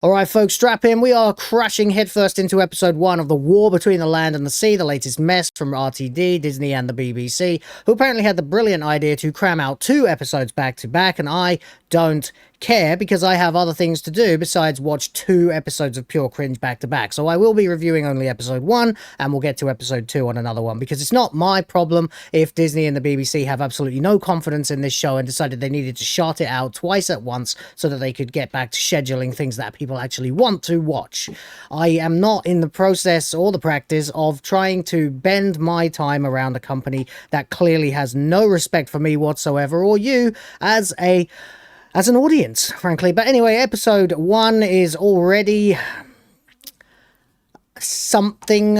Alright folks, strap in. We are crashing headfirst into episode 1 of The War Between the Land and the Sea, the latest mess from RTD, Disney and the BBC, who apparently had the brilliant idea to cram out 2 episodes back to back, and I don't care because I have other things to do besides watch 2 episodes of pure cringe back to back. So I will be reviewing only episode 1 and we'll get to episode 2 on another one, because it's not my problem if Disney and the BBC have absolutely no confidence in this show and decided they needed to shart it out twice at once so that they could get back to scheduling things that people actually want to watch. I am not in the process or the practice of trying to bend my time around a company that clearly has no respect for me whatsoever, or you as an audience, frankly. But anyway, episode 1 is already something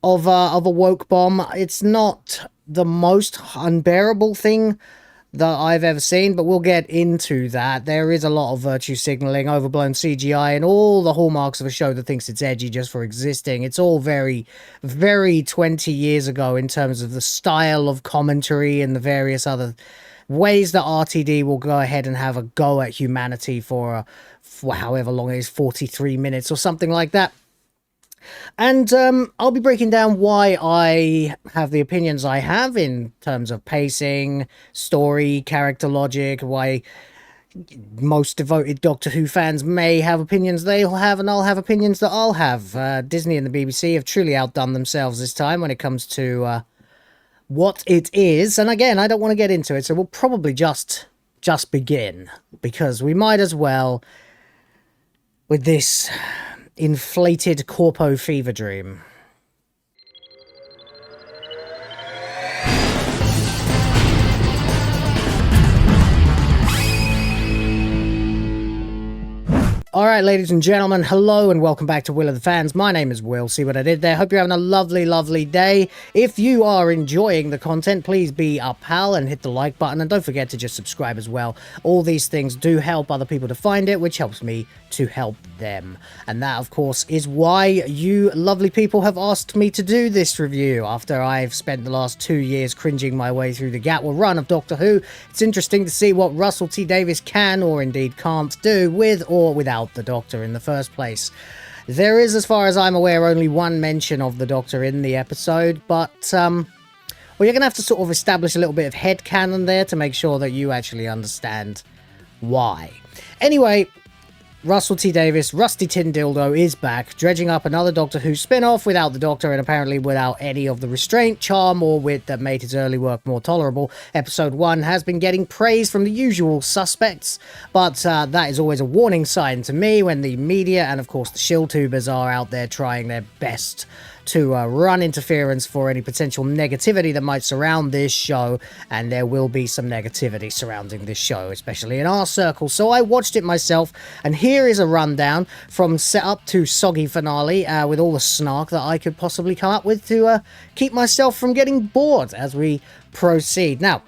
of a woke bomb. It's not the most unbearable thing that I've ever seen, but we'll get into that. There is a lot of virtue signaling, overblown CGI, and all the hallmarks of a show that thinks it's edgy just for existing. It's all very, very 20 years ago in terms of the style of commentary and the various other ways that RTD will go ahead and have a go at humanity for however long it is, 43 minutes or something like that. And I'll be breaking down why I have the opinions I have in terms of pacing, story, character logic, why most devoted Doctor Who fans may have opinions they'll have, and I'll have opinions that I'll have. Disney and the BBC have truly outdone themselves this time when it comes to what it is. And again, I don't want to get into it, so we'll probably just begin, because we might as well with this inflated corpo fever dream. Alright, ladies and gentlemen, hello and welcome back to Will of the Fans. My name is Will. See what I did there? Hope you're having a lovely, lovely day. If you are enjoying the content, please be a pal and hit the like button, and don't forget to just subscribe as well. All these things do help other people to find it, which helps me to help them. And that, of course, is why you lovely people have asked me to do this review. After I've spent the last 2 years cringing my way through the Gatwa run of Doctor Who, it's interesting to see what Russell T Davies can, or indeed can't, do with or without the Doctor in the first place. There is, as far as I'm aware, only one mention of the Doctor in the episode, but well, you're gonna have to sort of establish a little bit of headcanon there to make sure that you actually understand why. Anyway, Russell T Davies, Rusty Tin Dildo, is back, dredging up another Doctor Who spin-off without the Doctor, and apparently without any of the restraint, charm, or wit that made his early work more tolerable. Episode 1 has been getting praise from the usual suspects, but that is always a warning sign to me when the media and, of course, the shill-tubers are out there trying their best to run interference for any potential negativity that might surround this show, and there will be some negativity surrounding this show, especially in our circle. So I watched it myself, and here is a rundown from setup to soggy finale, with all the snark that I could possibly come up with to keep myself from getting bored as we proceed. Now,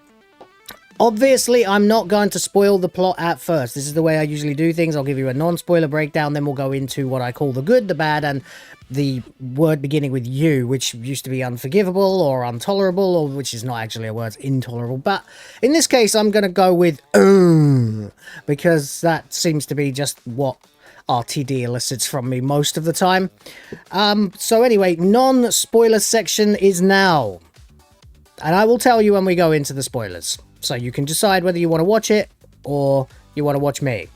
obviously, I'm not going to spoil the plot at first. This is the way I usually do things. I'll give you a non-spoiler breakdown, then we'll go into what I call the good, the bad, and the word beginning with U, which used to be unforgivable or intolerable, or which is not actually a word, it's intolerable. But in this case, I'm going to go with because that seems to be just what RTD elicits from me most of the time. So anyway, non-spoiler section is now. And I will tell you when we go into the spoilers. So you can decide whether you want to watch it or you want to watch me.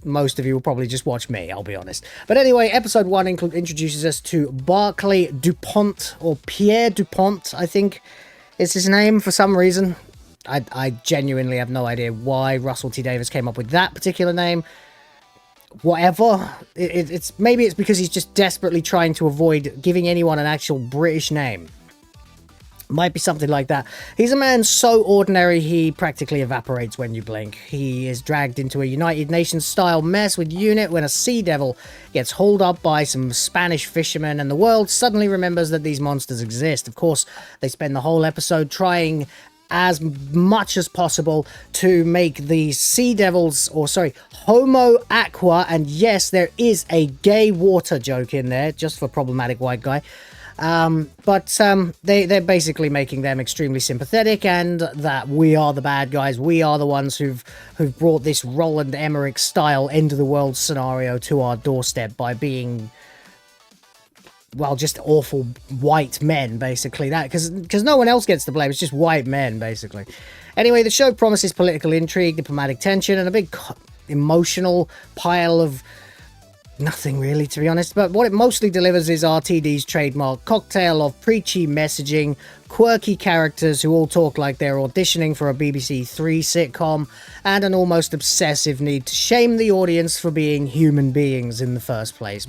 Most of you will probably just watch me, I'll be honest. But anyway, episode 1 introduces us to Barclay Dupont, or Pierre Dupont, I think is his name for some reason. I genuinely have no idea why Russell T Davies came up with that particular name. Whatever. Maybe it's because he's just desperately trying to avoid giving anyone an actual British name. Might be something like that. He's a man so ordinary he practically evaporates when you blink. He is dragged into a United Nations style mess with UNIT when a sea devil gets hauled up by some Spanish fishermen, and the world suddenly remembers that these monsters exist. Of course, they spend the whole episode trying as much as possible to make the sea devils, or sorry, Homo Aqua, and yes, there is a gay water joke in there just for problematic white guy, They're basically making them extremely sympathetic, and that we are the bad guys. We are the ones who've brought this Roland Emmerich style end of the world scenario to our doorstep by being, well, just awful white men, basically. That because no one else gets the blame. It's just white men, basically. Anyway, the show promises political intrigue, diplomatic tension, and a big emotional pile of nothing, really, to be honest. But what it mostly delivers is RTD's trademark cocktail of preachy messaging, quirky characters who all talk like they're auditioning for a BBC Three sitcom, and an almost obsessive need to shame the audience for being human beings in the first place.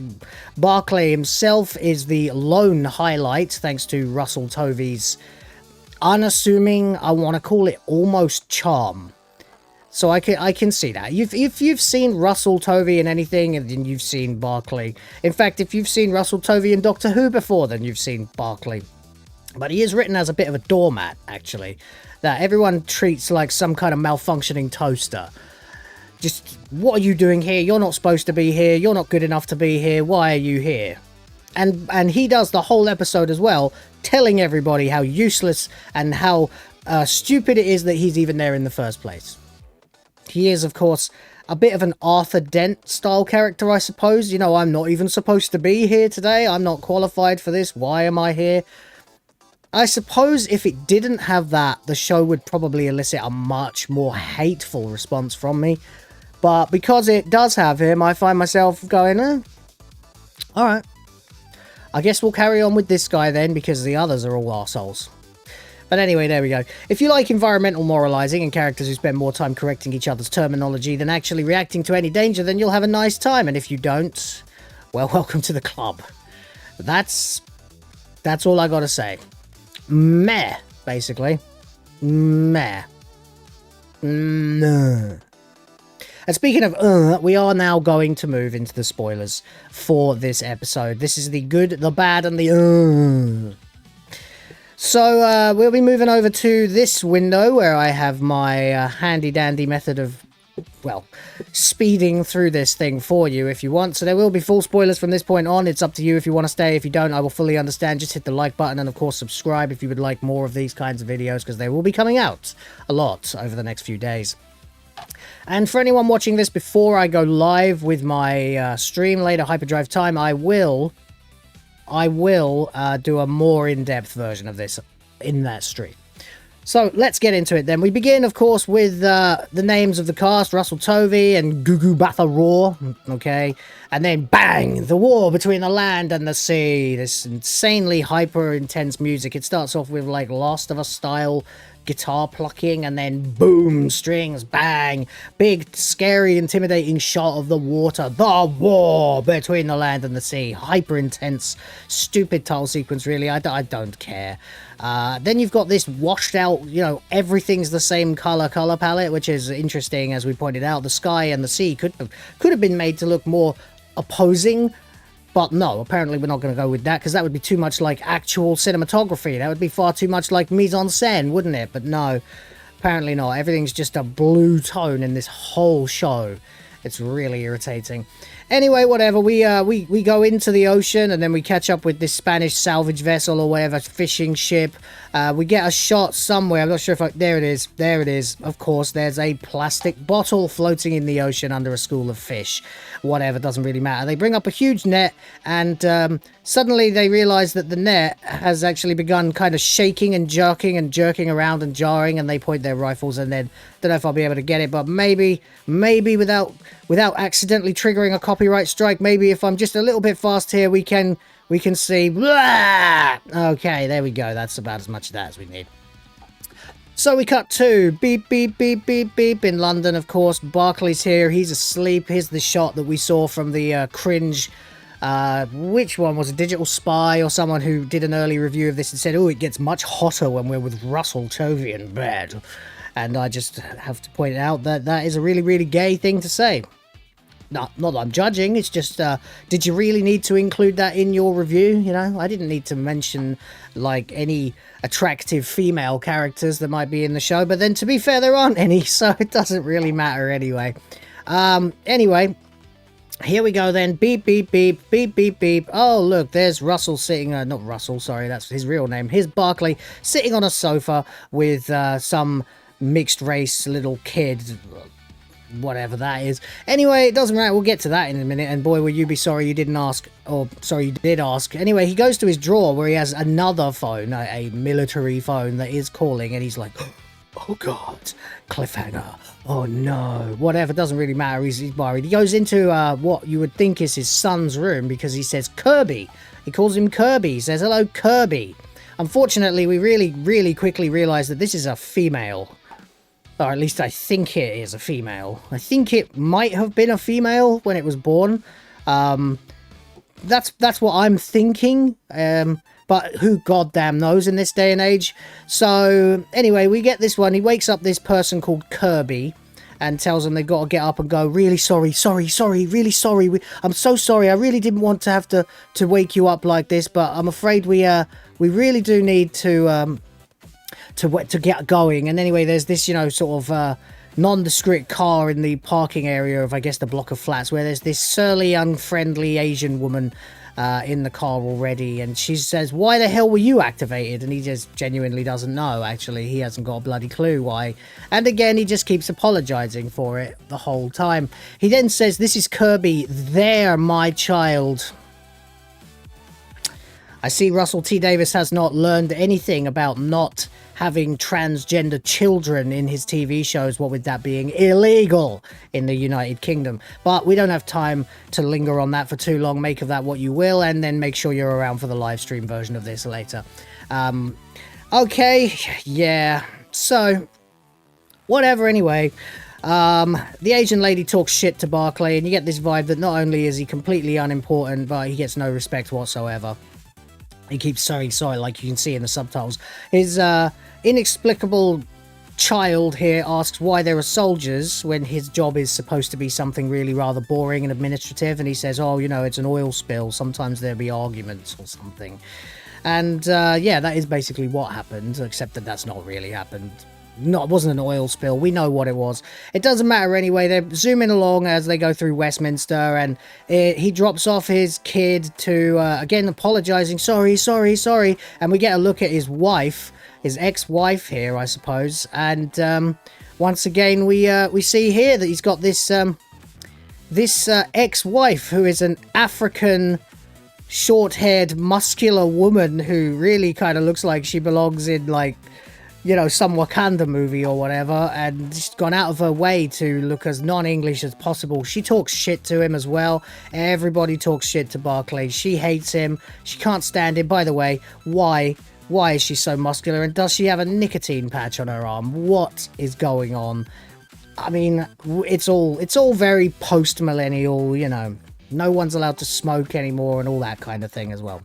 Barclay himself is the lone highlight, thanks to Russell Tovey's unassuming, I want to call it almost charm. So I can see that. If you've seen Russell Tovey in anything, then you've seen Barclay. In fact, if you've seen Russell Tovey in Doctor Who before, then you've seen Barclay. But he is written as a bit of a doormat, actually, that everyone treats like some kind of malfunctioning toaster. Just, what are you doing here? You're not supposed to be here. You're not good enough to be here. Why are you here? And he does the whole episode as well, telling everybody how useless and how stupid it is that he's even there in the first place. He is, of course, a bit of an Arthur Dent style character, I suppose. You know, I'm not even supposed to be here today. I'm not qualified for this. Why am I here? I suppose if it didn't have that, the show would probably elicit a much more hateful response from me. But because it does have him, I find myself going, alright. I guess we'll carry on with this guy then, because the others are all arseholes. But anyway, there we go. If you like environmental moralizing and characters who spend more time correcting each other's terminology than actually reacting to any danger, then you'll have a nice time. And if you don't, well, welcome to the club. That's all I gotta say. Meh, basically. Meh. Meh. And speaking of we are now going to move into the spoilers for this episode. This is the good, the bad, and the So, we'll be moving over to this window where I have my handy-dandy method of, well, speeding through this thing for you if you want. So there will be full spoilers from this point on. It's up to you if you want to stay. If you don't, I will fully understand. Just hit the like button and, of course, subscribe if you would like more of these kinds of videos, because they will be coming out a lot over the next few days. And for anyone watching this before I go live with my stream later, Hyperdrive time, I will do a more in-depth version of this in that stream. So let's get into it then. We begin, of course, with the names of the cast, Russell Tovey and Gugu Batha Raw, okay? And then bang, the war between the land and the sea. This insanely hyper-intense music. It starts off with like Last of Us style guitar plucking, and then boom, strings, bang, big, scary, intimidating shot of the water, the war between the land and the sea. Hyper intense, stupid title sequence, really. I don't care. Then you've got this washed out, you know, everything's the same color palette, which is interesting. As we pointed out, the sky and the sea could have been made to look more opposing. But no, apparently we're not going to go with that, because that would be too much like actual cinematography. That would be far too much like mise en scène, wouldn't it? But no, apparently not. Everything's just a blue tone in this whole show. It's really irritating. Anyway, whatever, we go into the ocean, and then we catch up with this Spanish salvage vessel or whatever, fishing ship. We get a shot somewhere. I'm not sure if there it is. There it is. Of course, there's a plastic bottle floating in the ocean under a school of fish. Whatever, doesn't really matter. They bring up a huge net, and suddenly they realize that the net has actually begun kind of shaking and jerking around and jarring, and they point their rifles, and then, don't know if I'll be able to get it, but maybe without accidentally triggering a copyright strike, maybe if I'm just a little bit fast here, we can see. Blah! Okay, there we go. That's about as much of that as we need. So we cut to beep, beep, beep, beep, beep in London, of course. Barclay's here. He's asleep. Here's the shot that we saw from the cringe. Which one was a Digital Spy or someone who did an early review of this and said, oh, it gets much hotter when we're with Russell Tovey in bed. And I just have to point out that that is a really, really gay thing to say. Not that I'm judging, it's just, did you really need to include that in your review? You know, I didn't need to mention, like, any attractive female characters that might be in the show, but then, to be fair, there aren't any, so it doesn't really matter anyway. Anyway, Here we go then. Beep, beep, beep, beep, beep, beep. Oh, look, there's Russell sitting, not Russell, sorry, that's his real name. Here's Barclay sitting on a sofa with some mixed race little kid, whatever that is. Anyway, it doesn't matter, we'll get to that in a minute, and boy, will you be sorry you didn't ask, or sorry you did ask. Anyway, he goes to his drawer where he has another phone, a military phone that is calling, and he's like, oh god, cliffhanger, oh no, whatever, doesn't really matter, he's worried. He goes into what you would think is his son's room because he says Kirby. He calls him Kirby. He says, hello, Kirby. Unfortunately, we really quickly realize that this is a female. Or at least I think it is a female. I think it might have been a female when it was born. That's what I'm thinking. But who goddamn knows in this day and age. So anyway, we get this one. He wakes up this person called Kirby and tells them they've got to get up and go, really sorry, really sorry. I'm so sorry. I really didn't want to have to wake you up like this, but I'm afraid we really do need to get going. And anyway, there's this, you know, sort of nondescript car in the parking area of, I guess, the block of flats where there's this surly, unfriendly Asian woman in the car already, and she says, why the hell were you activated? And he just genuinely doesn't know. Actually, he hasn't got a bloody clue why. And again, he just keeps apologizing for it the whole time. He then says, this is Kirby, there, my child. I see Russell T. Davies has not learned anything about not having transgender children in his TV shows, what with that being illegal in the United Kingdom. But we don't have time to linger on that for too long. Make of that what you will, and then make sure you're around for the live stream version of this later. Okay, yeah, so whatever. Anyway, the Asian lady talks shit to Barclay, and you get this vibe that not only is he completely unimportant, but he gets no respect whatsoever. He keeps saying sorry, like you can see in the subtitles. His inexplicable child here asks why there are soldiers when his job is supposed to be something really rather boring and administrative, and he says, oh, you know, it's an oil spill, sometimes there'll be arguments or something. And yeah, that is basically what happened, except that that's not really happened. No, it wasn't an oil spill. We know what it was. It doesn't matter anyway. They're zooming along as they go through Westminster, and he drops off his kid to, again, apologizing. Sorry. And we get a look at his wife, his ex-wife here, I suppose. And once again, we see here that he's got this, this ex-wife who is an African short-haired, muscular woman who really kind of looks like she belongs in, like, you know, some Wakanda movie or whatever, and she's gone out of her way to look as non-English as possible. She talks shit to him as well. Everybody talks shit to Barclay. She hates him. She can't stand him. By the way, why? Why is she so muscular? And does she have a nicotine patch on her arm? What is going on? I mean, it's all very post-millennial, you know. No one's allowed to smoke anymore and all that kind of thing as well.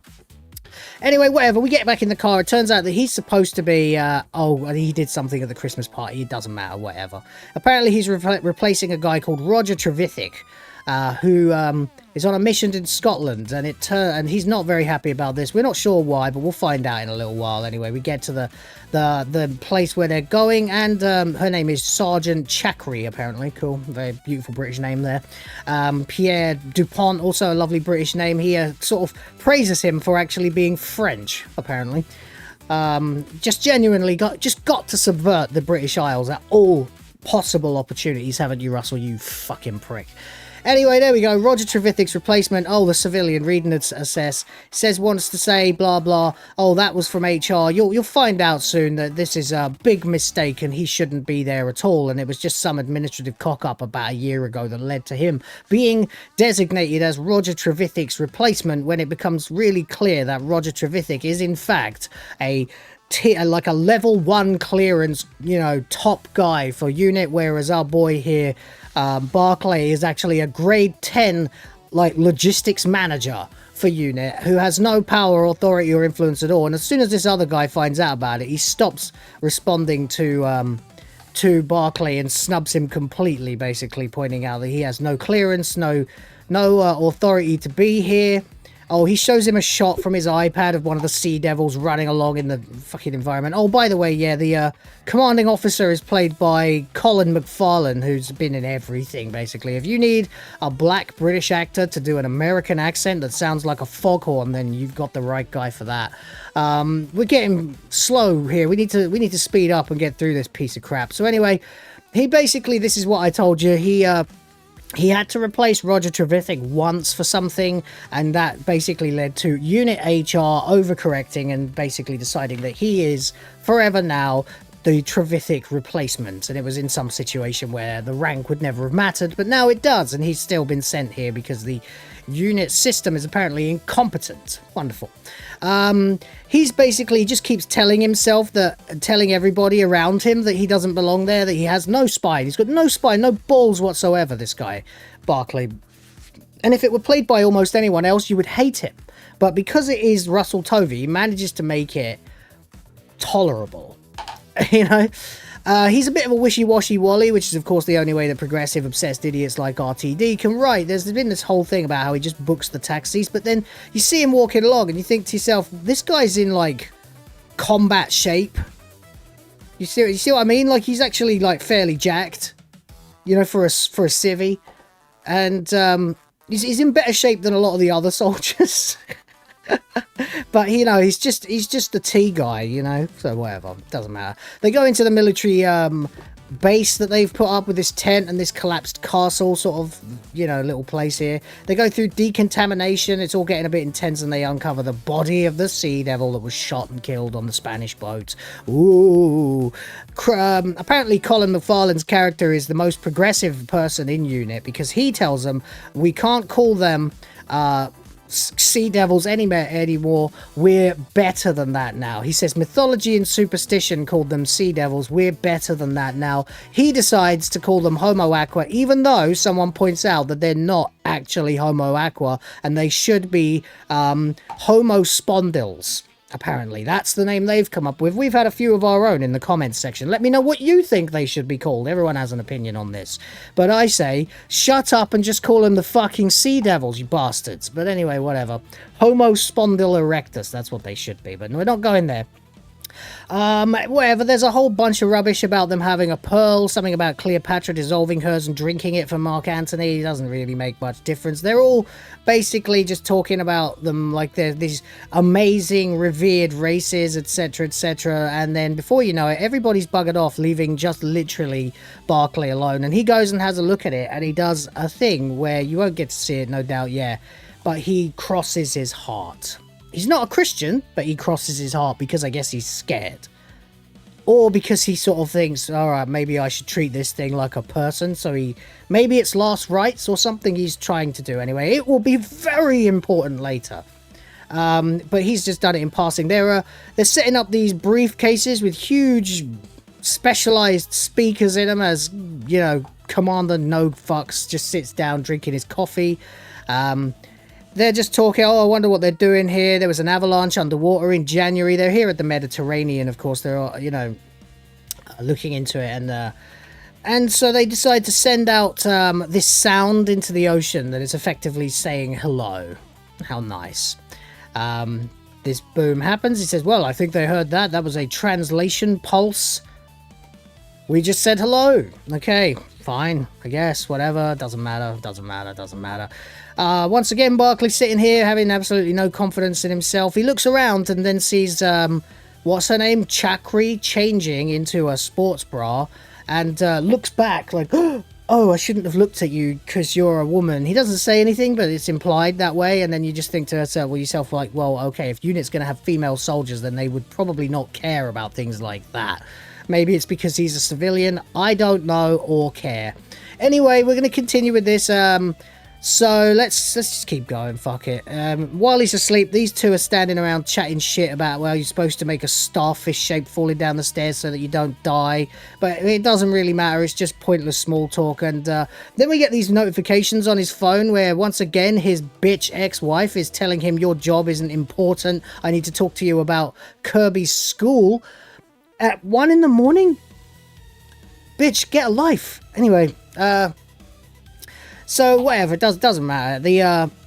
Anyway, whatever, we get back in the car. It turns out that he's supposed to be, oh, he did something at the Christmas party. It doesn't matter, whatever. Apparently, he's replacing a guy called Roger Trevithick, who is on a mission in Scotland, and he's not very happy about this. We're not sure why, but we'll find out in a little while. Anyway, we get to the place where they're going, and her name is Sergeant Chakri, apparently. Cool, very beautiful British name there. Pierre Dupont, also a lovely British name. He sort of praises him for actually being French, apparently. Just genuinely got to subvert the British Isles at all possible opportunities, haven't you, Russell, you fucking prick? Anyway, there we go. Roger Trevithick's replacement. Oh, the civilian reading it assess. Says wants to say blah blah. Oh, that was from HR. You'll find out soon that this is a big mistake and he shouldn't be there at all. And it was just some administrative cock up about a year ago that led to him being designated as Roger Trevithick's replacement, when it becomes really clear that Roger Trevithick is in fact like a level 1 clearance, you know, top guy for unit, whereas our boy here, Barclay, is actually a grade 10 like logistics manager for unit who has no power, authority or influence at all. And as soon as this other guy finds out about it, he stops responding to Barclay and snubs him completely, basically pointing out that he has no clearance, no authority to be here. Oh, he shows him a shot from his iPad of one of the Sea Devils running along in the fucking environment. Oh, by the way, yeah, the commanding officer is played by Colin McFarlane, who's been in everything, basically. If you need a black British actor to do an American accent that sounds like a foghorn, then you've got the right guy for that. We're getting slow here. We need to speed up and get through this piece of crap. So anyway, he basically, this is what I told you, he had to replace Roger Trevithick once for something, and that basically led to Unit HR overcorrecting and basically deciding that he is forever now the Trevithick replacement. And it was in some situation where the rank would never have mattered, but now it does, and he's still been sent here because the unit system is apparently incompetent. Wonderful. He's basically just keeps telling everybody around him that he doesn't belong there, that he has no spine. He's got no spine, no balls whatsoever, this guy, Barclay. And if it were played by almost anyone else, you would hate him. But because it is Russell Tovey, he manages to make it tolerable. You know? He's a bit of a wishy-washy Wally, which is of course the only way that progressive obsessed idiots like RTD can write. There's been this whole thing about how he just books the taxis, but then you see him walking along and you think to yourself, this guy's in like combat shape. You see what I mean? Like he's actually like fairly jacked, you know, for a civvy, and he's in better shape than a lot of the other soldiers. But you know, he's just the T guy, you know, so whatever, doesn't matter. They go into the military base that they've put up with this tent and this collapsed castle sort of, you know, little place here. They go through decontamination. It's all getting a bit intense, and they uncover the body of the Sea Devil that was shot and killed on the Spanish boat. Ooh. Apparently Colin McFarlane's character is the most progressive person in unit, because he tells them we can't call them Sea Devils anymore. We're better than that now. He says mythology and superstition called them Sea Devils. We're better than that now. He decides to call them Homo Aqua, even though someone points out that they're not actually Homo Aqua and they should be Homo Spondyls. Apparently, that's the name they've come up with. We've had a few of our own in the comments section. Let me know what you think they should be called. Everyone has an opinion on this. But I say, shut up and just call them the fucking Sea Devils, you bastards. But anyway, whatever. Homo Spondyle Erectus, that's what they should be. But we're not going there. Whatever, there's a whole bunch of rubbish about them having a pearl, something about Cleopatra dissolving hers and drinking it for Mark Antony. It doesn't really make much difference. They're all basically just talking about them like they're these amazing, revered races, etc., etc., and then before you know it, everybody's buggered off, leaving just literally Barclay alone, and he goes and has a look at it, and he does a thing where you won't get to see it, no doubt, yeah, but he crosses his heart. He's not a Christian, but he crosses his heart because I guess he's scared. Or because he sort of thinks, alright, maybe I should treat this thing like a person, so maybe it's last rites or something he's trying to do anyway. It will be very important later. But he's just done it in passing. They're setting up these briefcases with huge specialized speakers in them as, you know, Commander No Fucks just sits down drinking his coffee. They're just talking, oh, I wonder what they're doing here. There was an avalanche underwater in January. They're here at the Mediterranean, of course. They're, you know, looking into it. And so they decide to send out this sound into the ocean that is effectively saying hello. How nice. This boom happens. He says, well, I think they heard that. That was a translation pulse. We just said hello. Okay, fine, I guess, whatever. Doesn't matter. Once again, Barclay's sitting here having absolutely no confidence in himself. He looks around and then sees, what's her name? Chakri changing into a sports bra and looks back like, oh, I shouldn't have looked at you because you're a woman. He doesn't say anything, but it's implied that way. And then you just think to yourself, like, well, okay, if unit's going to have female soldiers, then they would probably not care about things like that. Maybe it's because he's a civilian. I don't know or care. Anyway, we're going to continue with this. So let's just keep going. Fuck it. While he's asleep, these two are standing around chatting shit about, well, you're supposed to make a starfish shape falling down the stairs so that you don't die. But it doesn't really matter. It's just pointless small talk. And then we get these notifications on his phone where, once again, his bitch ex-wife is telling him your job isn't important. I need to talk to you about Kirby's school. At 1 in the morning? Bitch, get a life. Anyway, So whatever, it doesn't matter.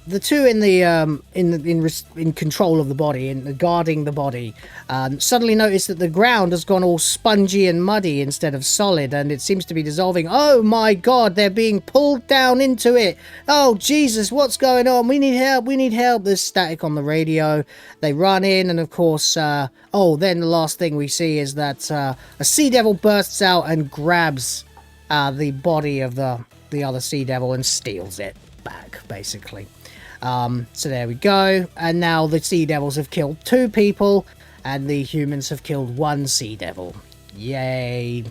The two in control of the body, in guarding the body, suddenly notice that the ground has gone all spongy and muddy instead of solid, and it seems to be dissolving. Oh my god, they're being pulled down into it. Oh Jesus, what's going on? We need help, we need help. There's static on the radio. They run in, and of course, then the last thing we see is that a sea devil bursts out and grabs the body of the other sea devil and steals it back, basically. So there we go, and now the sea devils have killed 2 people and the humans have killed 1 sea devil. Yay.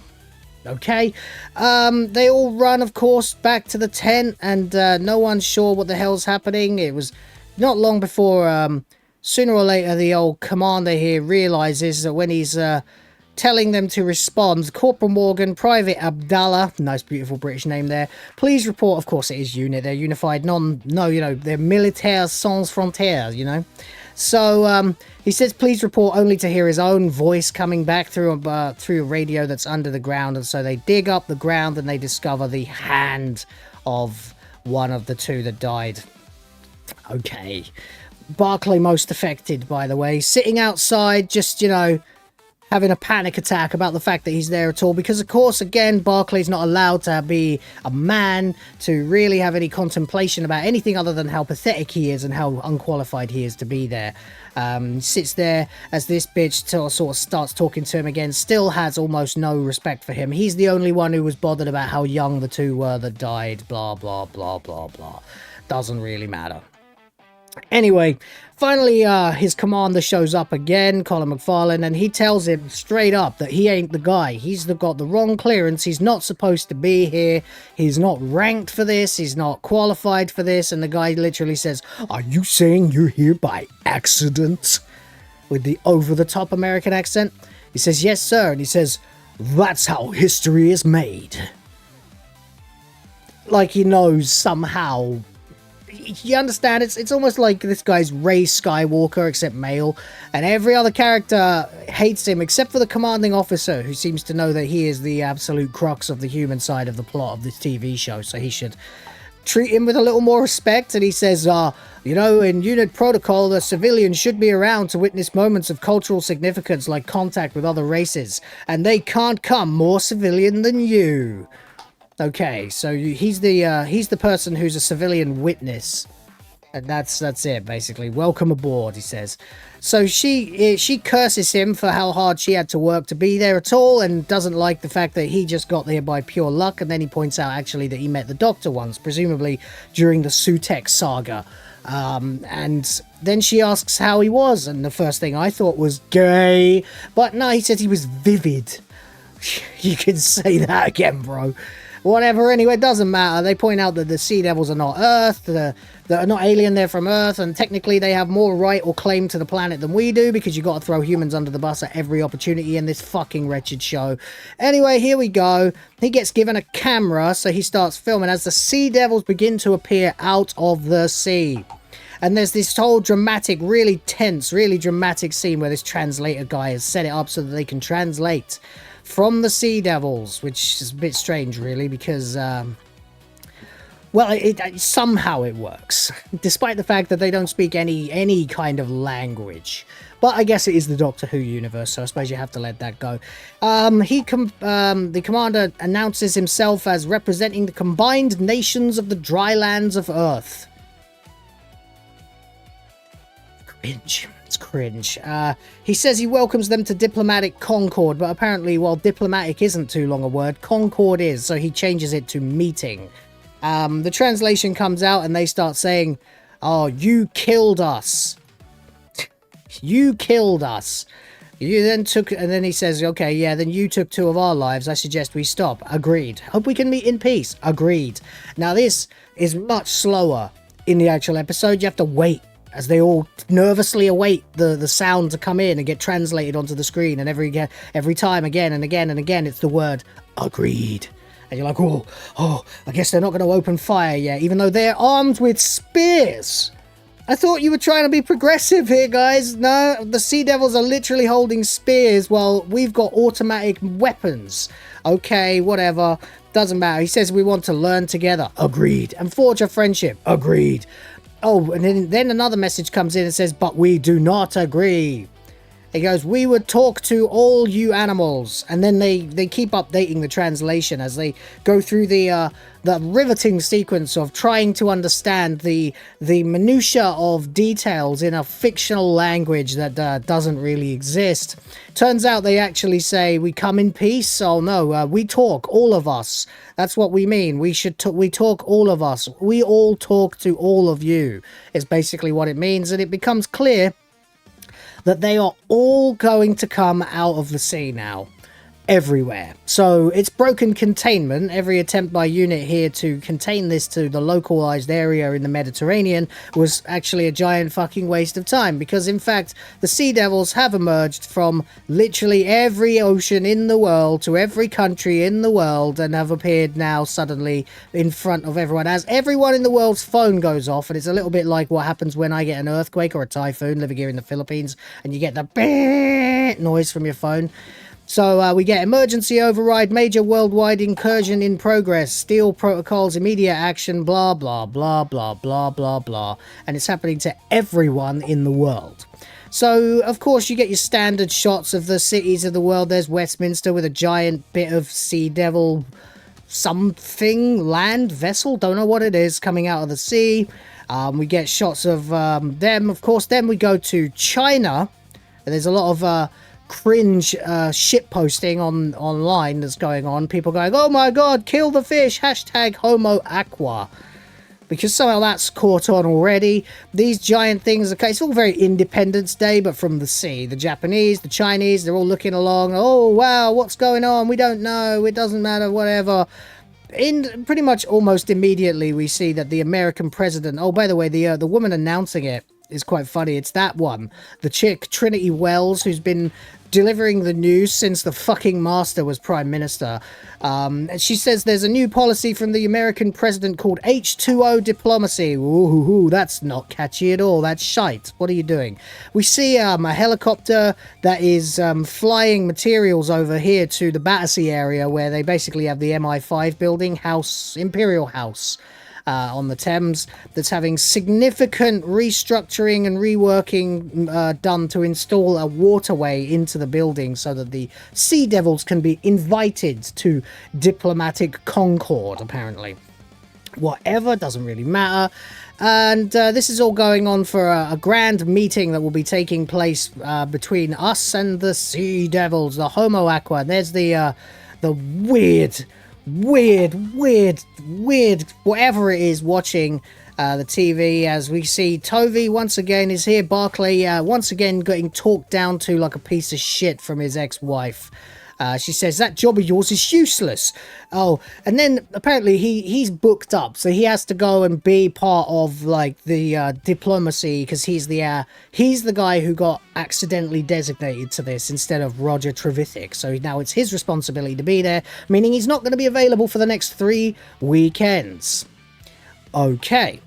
Okay, they all run, of course, back to the tent, and no one's sure what the hell's happening. It was not long before sooner or later the old commander here realizes that when he's telling them to respond, Corporal Morgan, Private Abdallah, nice beautiful British name there, please report. Of course it is unit, they're unified, they're militaire sans frontières, you know. So he says please report, only to hear his own voice coming back through a radio that's under the ground. And so they dig up the ground and they discover the hand of one of the 2 that died. Okay, Barclay most affected, by the way, sitting outside, just, you know, having a panic attack about the fact that he's there at all, because of course, again, Barclay's not allowed to be a man to really have any contemplation about anything other than how pathetic he is and how unqualified he is to be there. Sits there as this bitch sort of starts talking to him again, still has almost no respect for him. He's the only one who was bothered about how young the 2 were that died, blah blah blah blah blah. Doesn't really matter. Anyway, finally his commander shows up again, Colin McFarlane, and he tells him straight up that he ain't the guy. He's got the wrong clearance. He's not supposed to be here. He's not ranked for this. He's not qualified for this. And the guy literally says, "Are you saying you're here by accident?" With the over-the-top American accent. He says, "Yes, sir." And he says, "That's how history is made." Like he knows somehow. You understand? It's almost like this guy's Rey Skywalker, except male, and every other character hates him except for the commanding officer, who seems to know that he is the absolute crux of the human side of the plot of this TV show, so he should treat him with a little more respect. And he says, you know, in unit protocol, the civilians should be around to witness moments of cultural significance like contact with other races, and they can't come more civilian than you. Okay, so he's the person who's a civilian witness, and that's it basically. Welcome aboard, he says. So she curses him for how hard she had to work to be there at all, and doesn't like the fact that he just got there by pure luck. And then he points out actually that he met the Doctor once, presumably during the Sutekh saga. And then she asks how he was, and the first thing I thought was gay, but no, he said he was vivid. You can say that again, bro. Whatever, anyway, it doesn't matter. They point out that the Sea Devils are not Earth, they're not alien, they're from Earth, and technically they have more right or claim to the planet than we do, because you got to throw humans under the bus at every opportunity in this fucking wretched show. Anyway, here we go. He gets given a camera, so he starts filming as the Sea Devils begin to appear out of the sea. And there's this whole dramatic, really tense, really dramatic scene where this translator guy has set it up so that they can translate from the Sea Devils, which is a bit strange, really, because, well, somehow it works, despite the fact that they don't speak any kind of language. But I guess it is the Doctor Who universe, so I suppose you have to let that go. The commander announces himself as representing the combined nations of the dry lands of Earth. Cringe. It's cringe. He says he welcomes them to diplomatic concord, but apparently, while diplomatic isn't too long a word, concord is, so he changes it to meeting. The translation comes out and they start saying, "Oh, you killed us. You killed us. You then took," and then he says, "Okay, yeah, then you took 2 of our lives. I suggest we stop." Agreed. Hope we can meet in peace. Agreed. Now, this is much slower in the actual episode. You have to wait as they all nervously await the sound to come in and get translated onto the screen. And every time, again and again and again, it's the word agreed. And you're like, oh, I guess they're not going to open fire yet, even though they're armed with spears. I thought you were trying to be progressive here, guys. No, the Sea Devils are literally holding spears while we've got automatic weapons. Okay, whatever. Doesn't matter. He says we want to learn together. Agreed. And forge a friendship. Agreed. Oh, and then another message comes in and says, but we do not agree. He goes, we would talk to all you animals. And then they keep updating the translation as they go through the riveting sequence of trying to understand the minutiae of details in a fictional language that doesn't really exist. Turns out they actually say, we come in peace. Oh no, we talk, all of us. That's what we mean. We talk, all of us. We all talk to all of you is basically what it means. And it becomes clear that they are all going to come out of the sea now. Everywhere. So it's broken containment. Every attempt by unit here to contain this to the localized area in the Mediterranean was actually a giant fucking waste of time, because in fact the Sea Devils have emerged from literally every ocean in the world to every country in the world and have appeared now suddenly in front of everyone as everyone in the world's phone goes off. And it's a little bit like what happens when I get an earthquake or a typhoon living here in the Philippines and you get the noise from your phone. So we get emergency override, major worldwide incursion in progress, steel protocols, immediate action, blah, blah, blah, blah, blah, blah, blah. And it's happening to everyone in the world. So, of course, you get your standard shots of the cities of the world. There's Westminster with a giant bit of Sea Devil something, land, vessel, don't know what it is, coming out of the sea. We get shots of them, of course. Then we go to China, and there's a lot of cringe shit posting online that's going on. People going, oh my god, kill the fish, hashtag homo aqua, because somehow that's caught on already. These giant things, okay, it's all very Independence Day, but from the sea. The Japanese, the Chinese, they're all looking along. Oh wow, what's going on? We don't know, it doesn't matter, whatever. In pretty much almost immediately we see that the American president, oh by the way, the woman announcing it is quite funny. It's that one, the chick Trinity Wells, who's been delivering the news since the fucking master was prime minister. And she says there's a new policy from the American president called H2O diplomacy. Ooh, that's not catchy at all. That's shite. What are you doing? We see a helicopter that is flying materials over here to the Battersea area, where they basically have the MI5 building, Imperial House. On the Thames, that's having significant restructuring and reworking done to install a waterway into the building so that the Sea Devils can be invited to diplomatic concord, apparently. Whatever, doesn't really matter. And this is all going on for a grand meeting that will be taking place between us and the Sea Devils, the Homo Aqua. And there's the weird, whatever it is, watching the TV, as we see Tovey once again is here. Barclay once again getting talked down to like a piece of shit from his ex-wife. She says, that job of yours is useless. Oh, and then apparently he's booked up, so he has to go and be part of like the diplomacy, because he's the guy who got accidentally designated to this instead of Roger Trevithick. So now it's his responsibility to be there, meaning he's not going to be available for the next 3 weekends. Okay.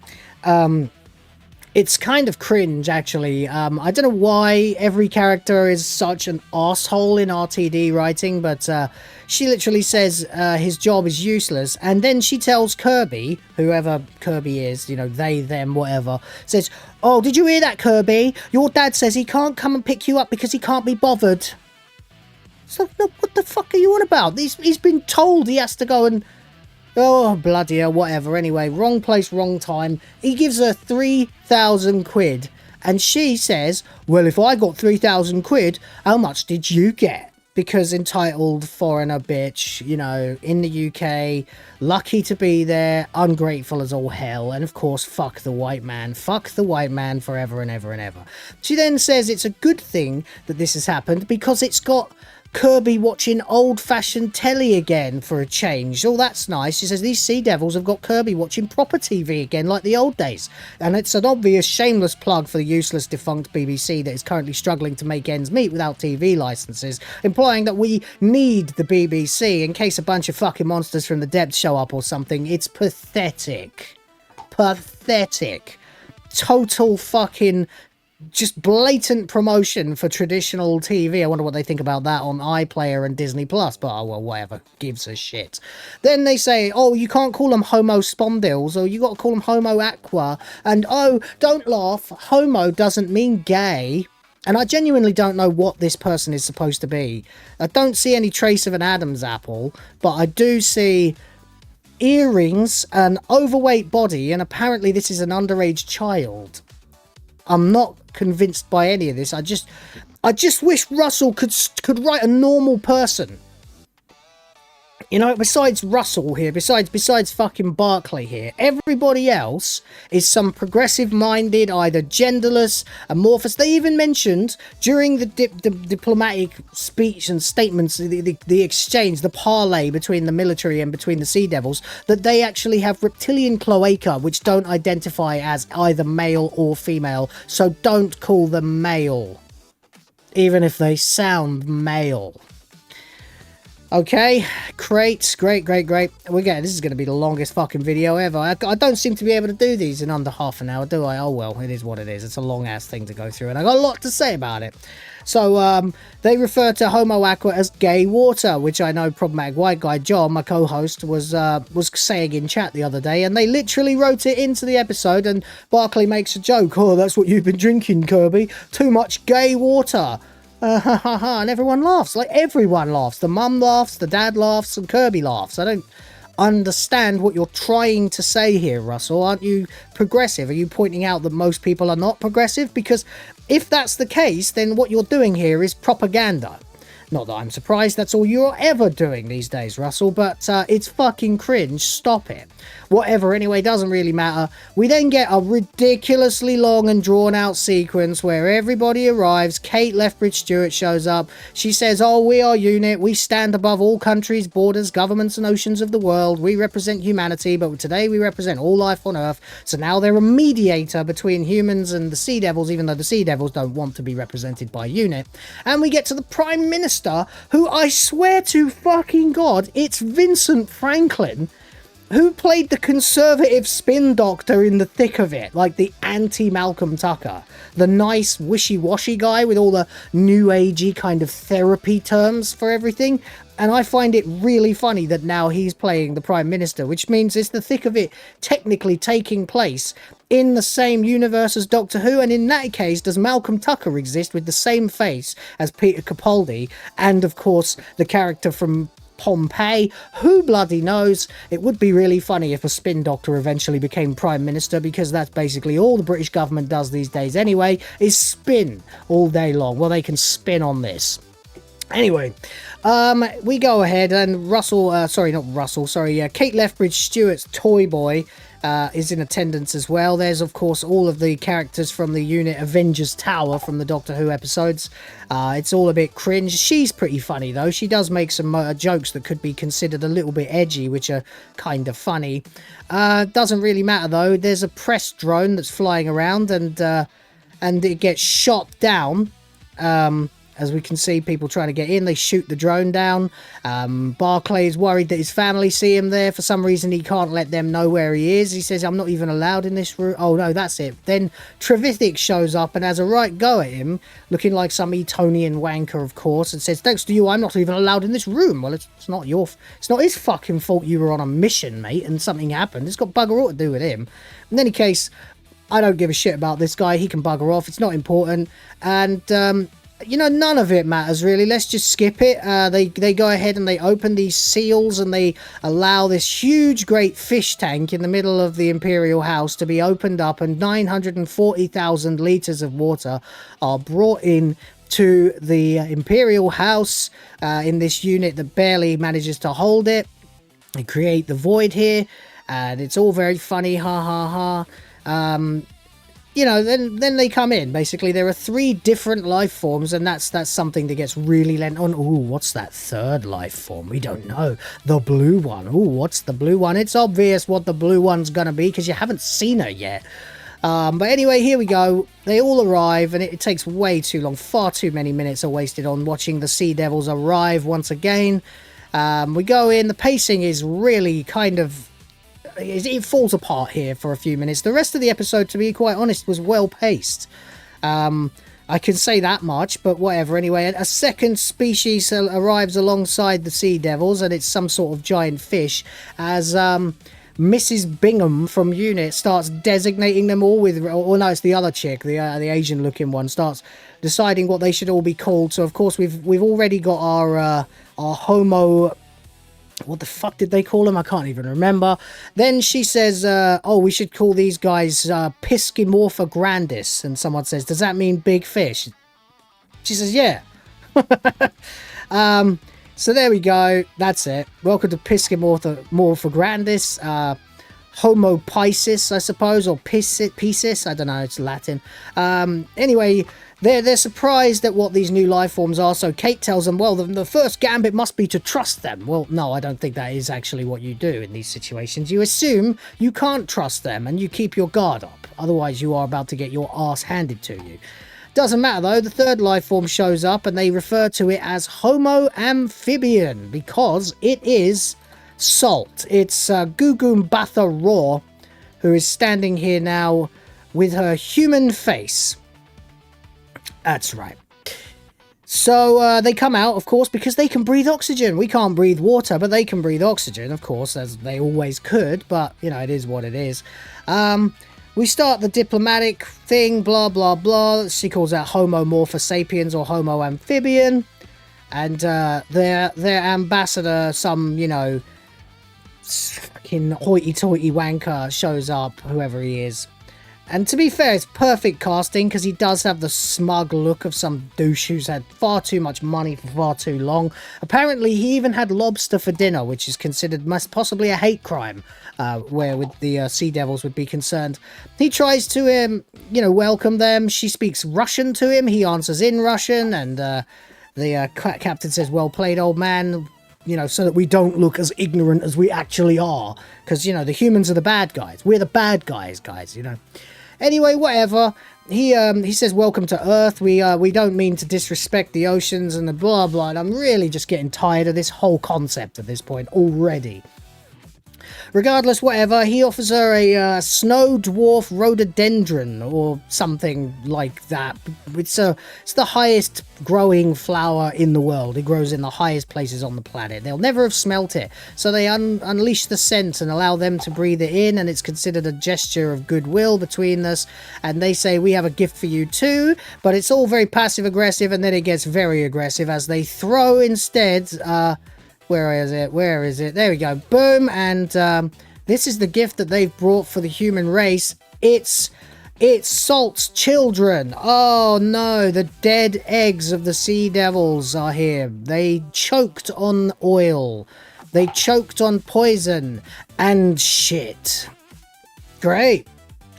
It's kind of cringe, actually. I don't know why every character is such an asshole in RTD writing, but she literally says his job is useless, and then she tells Kirby, whoever Kirby is, you know, they, them, whatever, says, oh, did you hear that, Kirby? Your dad says he can't come and pick you up because he can't be bothered. So, what the fuck are you on about? He's been told he has to go and... Oh, bloody hell, whatever. Anyway, wrong place, wrong time. He gives her 3,000 quid. And she says, well, if I got 3,000 quid, how much did you get? Because entitled foreigner bitch, you know, in the UK, lucky to be there, ungrateful as all hell. And of course, fuck the white man. Fuck the white man forever and ever and ever. She then says it's a good thing that this has happened because it's got Kirby watching old-fashioned telly again for a change. Oh, that's nice. She says these Sea Devils have got Kirby watching proper TV again like the old days. And it's an obvious shameless plug for the useless defunct BBC that is currently struggling to make ends meet without TV licenses, implying that we need the BBC in case a bunch of fucking monsters from the depths show up or something. It's pathetic. Pathetic. total fucking just blatant promotion for traditional TV. I wonder what they think about that on iPlayer and Disney Plus, but oh well, whatever, gives a shit. Then they say, oh, you can't call them homo spondyls, or you got to call them homo aqua, and oh, don't laugh, homo doesn't mean gay. And I genuinely don't know what this person is supposed to be. I don't see any trace of an Adam's apple, but I do see earrings, an overweight body, and apparently this is an underage child. I'm not convinced by any of this. I just wish Russell could write a normal person. You know, besides Russell here, besides fucking Barclay here, everybody else is some progressive-minded, either genderless, amorphous. They even mentioned during the diplomatic speech and statements, the exchange, the parley between the military and between the Sea Devils, that they actually have reptilian cloaca, which don't identify as either male or female. So don't call them male, even if they sound male. Okay, great. This is going to be the longest fucking video ever. I don't seem to be able to do these in under half an hour, do I? Oh well, it is what it is. It's a long-ass thing to go through, and I got a lot to say about it. So, they refer to Homo Aqua as gay water, which I know Problematic White Guy John, my co-host, was saying in chat the other day, and they literally wrote it into the episode, and Barclay makes a joke, oh, that's what you've been drinking, Kirby, too much gay water. And everyone laughs. Like, everyone laughs. The mum laughs, the dad laughs, and Kirby laughs. I don't understand what you're trying to say here, Russell. Aren't you progressive? Are you pointing out that most people are not progressive? Because if that's the case, then what you're doing here is propaganda. Not that I'm surprised that's all you're ever doing these days, Russell, but it's fucking cringe. Stop it. Whatever, anyway, doesn't really matter. We then get a ridiculously long and drawn-out sequence where everybody arrives. Kate Lethbridge-Stewart shows up. She says, oh, we are UNIT. We stand above all countries, borders, governments, and oceans of the world. We represent humanity, but today we represent all life on Earth. So now they're a mediator between humans and the Sea Devils, even though the Sea Devils don't want to be represented by UNIT. And we get to the Prime Minister, who I swear to fucking God, it's Vincent Franklin, who played the conservative spin doctor in the thick of it, like the anti-Malcolm Tucker, the nice wishy-washy guy with all the new agey kind of therapy terms for everything. And I find it really funny that now he's playing the Prime Minister, which means it's the thick of it technically taking place in the same universe as Doctor Who, and in that case, does Malcolm Tucker exist with the same face as Peter Capaldi, and of course the character from Pompeii? Who bloody knows? It would be really funny if a spin doctor eventually became Prime Minister, because that's basically all the British government does these days anyway, is spin all day long. Well, they can spin on this. Anyway, we go ahead and Kate Lethbridge-Stewart's toy boy is in attendance as well. There's, of course, all of the characters from the UNIT Avengers Tower from the Doctor Who episodes. It's all a bit cringe. She's pretty funny, though. She does make some jokes that could be considered a little bit edgy, which are kind of funny. Doesn't really matter, though. There's a press drone that's flying around, and it gets shot down. As we can see, people trying to get in, they shoot the drone down. Barclay is worried that his family see him there. For some reason, he can't let them know where he is. He says, I'm not even allowed in this room. Oh, no, that's it. Then Trevithick shows up and has a right go at him, looking like some Etonian wanker, of course, and says, thanks to you, I'm not even allowed in this room. Well, it's not his fucking fault you were on a mission, mate, and something happened. It's got bugger all to do with him. In any case, I don't give a shit about this guy. He can bugger off. It's not important. And, you know, none of it matters, really. Let's just skip it. They go ahead and they open these seals, and they allow this huge, great fish tank in the middle of the Imperial House to be opened up, and 940,000 litres of water are brought in to the Imperial House in this unit that barely manages to hold it. They create the void here, and it's all very funny, ha ha ha. You know, then they come in. Basically, there are 3 different life forms, and that's something that gets really lent on. Ooh, what's that third life form? We don't know. The blue one. Ooh, what's the blue one? It's obvious what the blue one's gonna be, because you haven't seen her yet. But anyway, here we go. They all arrive, and it takes way too long. Far too many minutes are wasted on watching the Sea Devils arrive once again. We go in. The pacing is really kind of it falls apart here for a few minutes. The rest of the episode, to be quite honest, was well paced. I can say that much, but whatever. Anyway, a second species arrives alongside the sea devils, and it's some sort of giant fish, as Mrs. Bingham from Unit starts designating them all with, or no, it's the other chick, the Asian looking one, starts deciding what they should all be called. So of course we've already got our homo, what the fuck did they call him? I can't even remember. Then she says, oh, we should call these guys Piscimorpha grandis. And someone says, does that mean big fish? She says, yeah. So there we go. That's it. Welcome to Piscimorpha grandis. Homo piscis, I suppose, or piscis. I don't know. It's Latin. Anyway, they're surprised at what these new life forms are, so Kate tells them, well, the first gambit must be to trust them. Well, no, I don't think that is actually what you do in these situations. You assume you can't trust them, and you keep your guard up. Otherwise, you are about to get your ass handed to you. Doesn't matter, though. The third life form shows up, and they refer to it as Homo amphibian, because it is salt. It's Gugumbatha Raw, who is standing here now with her human face. That's right. So they come out, of course, because they can breathe oxygen. We can't breathe water, but they can breathe oxygen, of course, as they always could. But, you know, it is what it is. We start the diplomatic thing, blah, blah, blah. She calls out Homo morpha sapiens or Homo amphibian. And their ambassador, some, you know, fucking hoity-toity wanker shows up, whoever he is. And to be fair, it's perfect casting, because he does have the smug look of some douche who's had far too much money for far too long. Apparently, he even had lobster for dinner, which is considered possibly a hate crime, where with the Sea Devils would be concerned. He tries to, you know, welcome them. She speaks Russian to him. He answers in Russian, and the captain says, well played, old man. You know, so that we don't look as ignorant as we actually are. Because, you know, the humans are the bad guys. We're the bad guys, you know. Anyway, whatever. He says, welcome to Earth. We don't mean to disrespect the oceans and the blah, blah. And I'm really just getting tired of this whole concept at this point already. Regardless, whatever, he offers her a snow dwarf rhododendron or something like that. It's the highest growing flower in the world. It grows in the highest places on the planet. They'll never have smelt it, so they unleash the scent and allow them to breathe it in, and it's considered a gesture of goodwill between us. And they say, we have a gift for you too, but it's all very passive aggressive, and then it gets very aggressive as they throw instead where is it? There we go. Boom. And this is the gift that they've brought for the human race. It's Salt's children. Oh no, the dead eggs of the sea devils are here. They choked on oil. They choked on poison and shit. Great.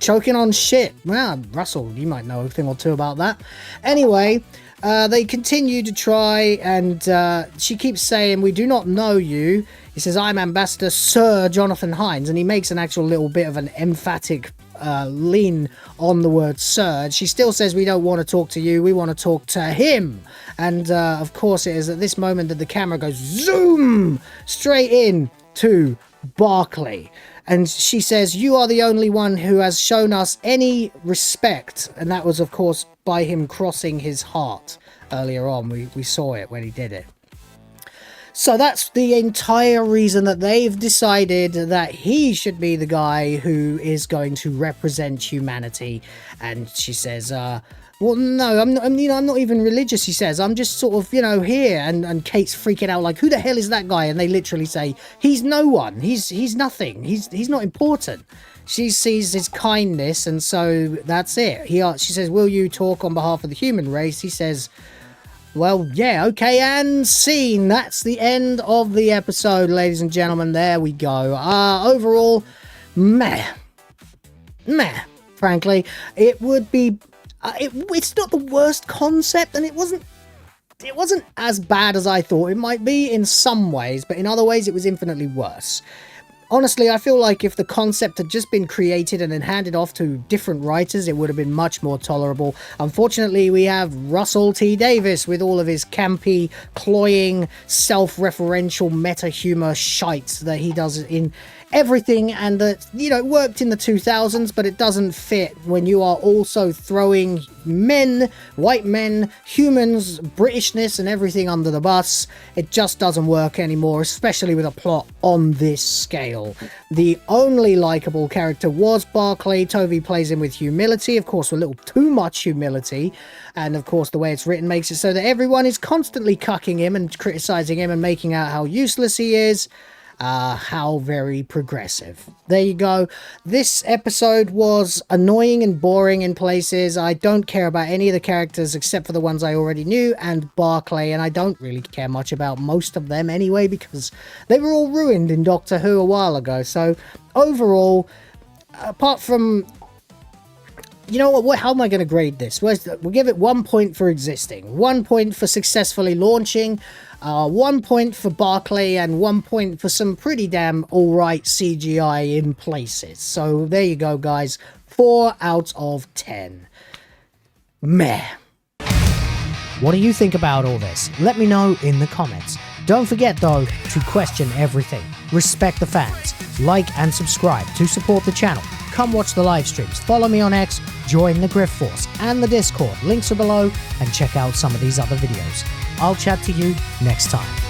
Choking on shit. Well, Russell, you might know a thing or two about that. Anyway, they continue to try, and she keeps saying, we do not know you. He says, I'm Ambassador Sir Jonathan Hines, and he makes an actual little bit of an emphatic lean on the word sir. And she still says, we don't want to talk to you, we want to talk to him. And of course it is at this moment that the camera goes zoom straight in to Barclay. And she says, you are the only one who has shown us any respect. And that was, of course, by him crossing his heart earlier on. We saw it when he did it. So that's the entire reason that they've decided that he should be the guy who is going to represent humanity. And she says, well, no, I'm not even religious, he says. I'm just sort of, you know, here. And Kate's freaking out like, who the hell is that guy? And they literally say, he's no one. He's nothing. He's not important. She sees his kindness, and so that's it. She says, will you talk on behalf of the human race? He says, well, yeah, okay, and scene. That's the end of the episode, ladies and gentlemen. There we go. Overall, meh. Frankly, it would be... it's not the worst concept, and it wasn't as bad as I thought it might be in some ways, but in other ways it was infinitely worse. Honestly, I feel like if the concept had just been created and then handed off to different writers, it would have been much more tolerable. Unfortunately, we have Russell T Davies with all of his campy, cloying, self-referential meta-humor shite that he does in everything, and that, you know, it worked in the 2000s, but it doesn't fit when you are also throwing men, white men, humans, Britishness and everything under the bus. It just doesn't work anymore, especially with a plot on this scale. The only likable character was Barclay. Toby plays him with humility, of course, a little too much humility, and of course the way it's written makes it so that everyone is constantly cucking him and criticizing him and making out how useless he is. How very progressive. There you go. This episode was annoying and boring in places. I don't care about any of the characters except for the ones I already knew and Barclay, and I don't really care much about most of them anyway because they were all ruined in Doctor Who a while ago. So overall, apart from... You know what, how am I going to grade this? We'll give it 1 point for existing, 1 point for successfully launching, 1 point for Barclay, and 1 point for some pretty damn alright CGI in places. So there you go, guys. 4 out of 10. Meh. What do you think about all this? Let me know in the comments. Don't forget, though, to question everything. Respect the fans. Like and subscribe to support the channel. Come watch the live streams, follow me on X, join the GRIFT Force and the Discord. Links are below, and check out some of these other videos. I'll chat to you next time.